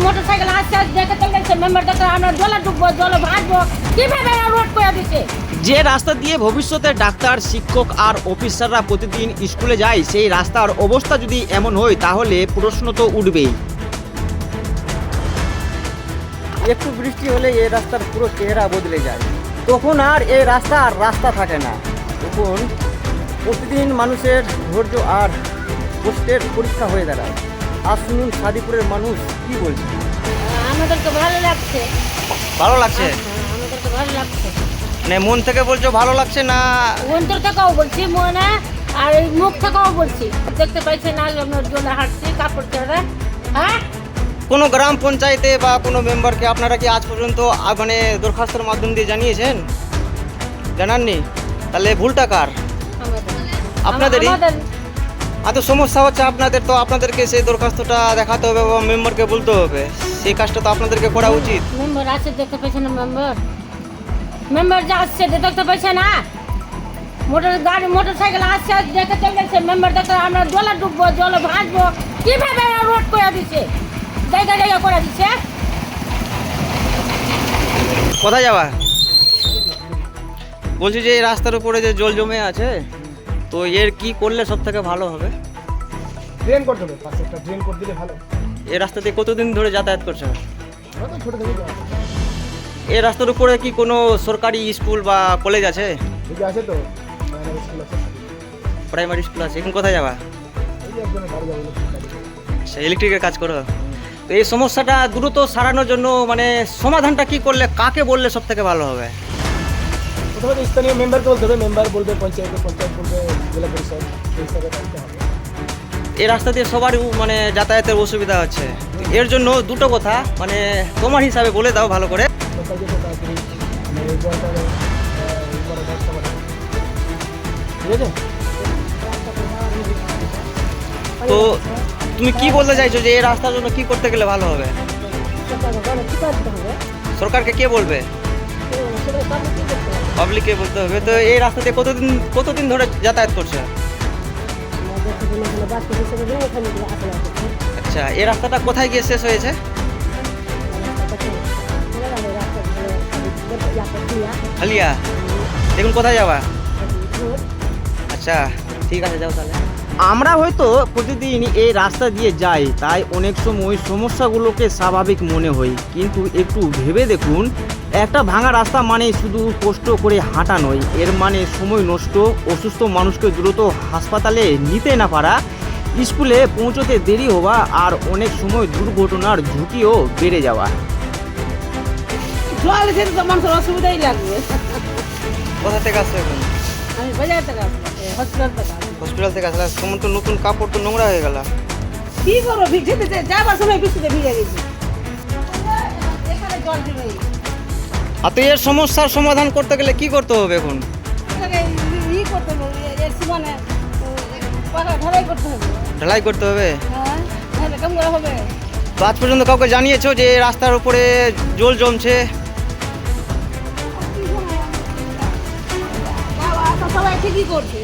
Motorcycle আসছে দেখে চলছে মেম্বার দেখে আমরা জলে ডুববো জলে ভাসবো কিভাবে রোড করে দিচ্ছে। যে রাস্তা দিয়ে ভবিষ্যতে ডাক্তার শিক্ষক আর অফিসাররা প্রতিদিন স্কুলে যায় সেই রাস্তার অবস্থা যদি এমন হয় তাহলে প্রশ্ন তো উঠবেই। একটু বৃষ্টি হলে এই রাস্তার পুরো চেহারা বদলে যায়, তখন আর এই রাস্তা আর রাস্তা থাকে না। তখন প্রতিদিন মানুষের ধৈর্য আর কষ্টের পরীক্ষা হয়ে দাঁড়ায়। আর শুনুন সাদিপুরের মানুষ কি বলছে। আমাদের তো ভালো লাগছে। ভালো লাগছে? আমাদের তো ভালো লাগছে। মানে মন থেকে বলছো ভালো লাগছে না? অন্তর থেকেও বলছি, মনে আর এই মুখ থেকেও বলছি। দেখতে পাইছে না আমরা জলে হাঁটছি কাপড় ছেড়ে। হ্যাঁ, কোনো গ্রাম পঞ্চায়েতে বা কোনো মেম্বারকে আপনারা কি আজ পর্যন্ত মানে দরখাস্তের মাধ্যম দিয়ে জানিয়েছেন? জানাননি? তাহলে ভুলটা কার? আপনাদেরই? এত সমস্যা হচ্ছে আপনাদের, তো আপনাদেরকে সেই দরখাস্তটা দেখাতে হবে বা মেম্বারকে বলতে হবে। সেই কাজটা তো আপনাদেরকে করা উচিত। মেম্বার আছে, দেখতে পাইছে না মেম্বার যা আসছে দেখতে পাইছে না। মোটরসাইকেল আসছে দেখে চলছে মেম্বার দেখে আমরা জলে ডুববো জলে ভাসবো কিভাবে রোড করে দিচ্ছে, জায়গা জায়গা করে দিচ্ছে। কোথায় যাওয়া? বলছি যে এই রাস্তার উপরে যে জল জমে আছে, তো এর কি করলে সব থেকে ভালো হবে? ড্রেন করতে হবে, পাশে একটা ড্রেন করে দিলে ভালো। এই রাস্তা দিয়ে কতদিন ধরে যাতায়াত করছে? আমরা তো ছোট থেকে যাওয়া এই রাস্তার উপরে কি কোনো সরকারি স্কুল বা কলেজ আছে? ঠিক আছে, তো প্রাইমারি স্কুল আছে। প্রাইমারি স্কুল আছে। এখন কোথায় যাবা? এই যে একজনের বাড়ি যাবো। সে ইলেকট্রিকের কাজ করো। তো এই সমস্যাটা দ্রুত সারানোর জন্য মানে সমাধানটা কি করলে, কাকে বললে সব থেকে ভালো হবে? প্রথমে স্থানীয় মেম্বারকে বলতে হবে, মেম্বার বলবে পঞ্চায়েত বলবে জেলা পরিষদ, সেই হিসাবে করতে হবে। এই রাস্তা দিয়ে সবারই মানে যাতায়াতের অসুবিধা হচ্ছে। এর জন্য দুটো কথা মানে তোমার হিসাবে বলে দাও ভালো করে। সরকারকে তো তাড়াতাড়ি মানে এই জলটা করার ব্যবস্থা করে। ঠিক আছে? তো তুমি কি বলতে চাইছো যে এই রাস্তার জন্য কি করতে গেলে ভালো হবে? সরকারকে কে বলবে? পাবলিককে বলতে হবে। তো এই রাস্তা দিয়ে কতদিন ধরে যাতায়াত করছে? আচ্ছা, এই রাস্তাটা কোথায় গিয়ে শেষ হয়েছে? হালিয়া। দেখুন কোথায় যাবা? আচ্ছা ঠিক আছে, যাও তাহলে। আমরা হয়তো প্রতিদিন এই রাস্তা দিয়ে যাই, তাই অনেক সময় সমস্যাগুলোকে স্বাভাবিক মনে হয়, কিন্তু একটু ভেবে দেখুন, একটা ভাঙা রাস্তা মানে শুধু কষ্ট করে হাঁটা নয়, এর মানে সময় নষ্ট, অসুস্থ মানুষকে দ্রুত হাসপাতালে নিতে না পারা, স্কুলে পৌঁছতে দেরি হওয়া আর অনেক সময় দুর্ঘটনার ঝুঁকিও বেড়ে যাওয়া। জল খেতে তো মানুষের অসুবিধাই লাগবে। কোথা থেকে আসছে এখন? আমি বাজার থেকে আসলাম, হসপিটাল থেকে আসলাম। হসপিটাল থেকে আসলে তোমার তো নতুন কাপড় তো নোংরা হয়ে গেল। কি করবো, ভিজতে যাবার সময় বৃষ্টিতে ভিজে গেছি, এখানে জল জমে গেছে। আর তো এর সমস্যার সমাধান করতে গেলে কি করতে হবে এখন? ই করতে হবে, এর সীমানে পাকা ঢালাই করতে হবে। ঢালাই করতে হবে? হ্যাঁ, তাহলে কেমন করে হবে? তো আজ পর্যন্ত কাউকে জানিয়েছো যে এই রাস্তার উপরে জল জমছে? সবাই ঠিকই করছে,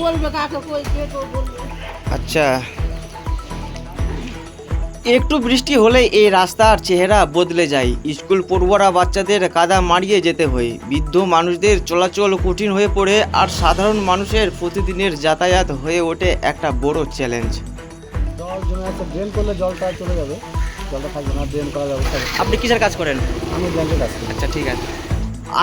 বলবে কাকে কই কে তো বলবে। আচ্ছা, একটু বৃষ্টি হলে এই রাস্তার চেহারা বদলে যায়। স্কুল পড়ুয়ারা বাচ্চাদের কাদা মারিয়ে যেতে হয়, বৃদ্ধ মানুষদের চলাচল কঠিন হয়ে পড়ে, আর সাধারণ মানুষের প্রতিদিনের যাতায়াত হয়ে ওঠে একটা বড় চ্যালেঞ্জ। জল জমে আছে, ড্রেন করলে জলটা চলে যাবে, জলটা থাকবে না, ড্রেন করার ব্যবস্থা হবে। আপনি কিসের কাজ করেন? আমি ড্রেনের কাজ করি। আচ্ছা ঠিক আছে।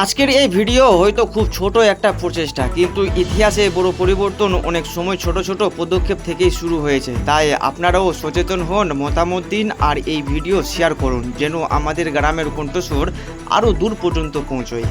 আজকের এই ভিডিও হয়তো খুব ছোট একটা প্রচেষ্টা, কিন্তু ইতিহাসে বড় পরিবর্তন অনেক সময় ছোট ছোট পদক্ষেপ থেকেই শুরু হয়েছে। তাই আপনারাও সচেতন হন, মতামত দিন আর এই ভিডিও শেয়ার করুন, যেন আমাদের গ্রামের কণ্ঠস্বর আরও দূর পর্যন্ত পৌঁছয়।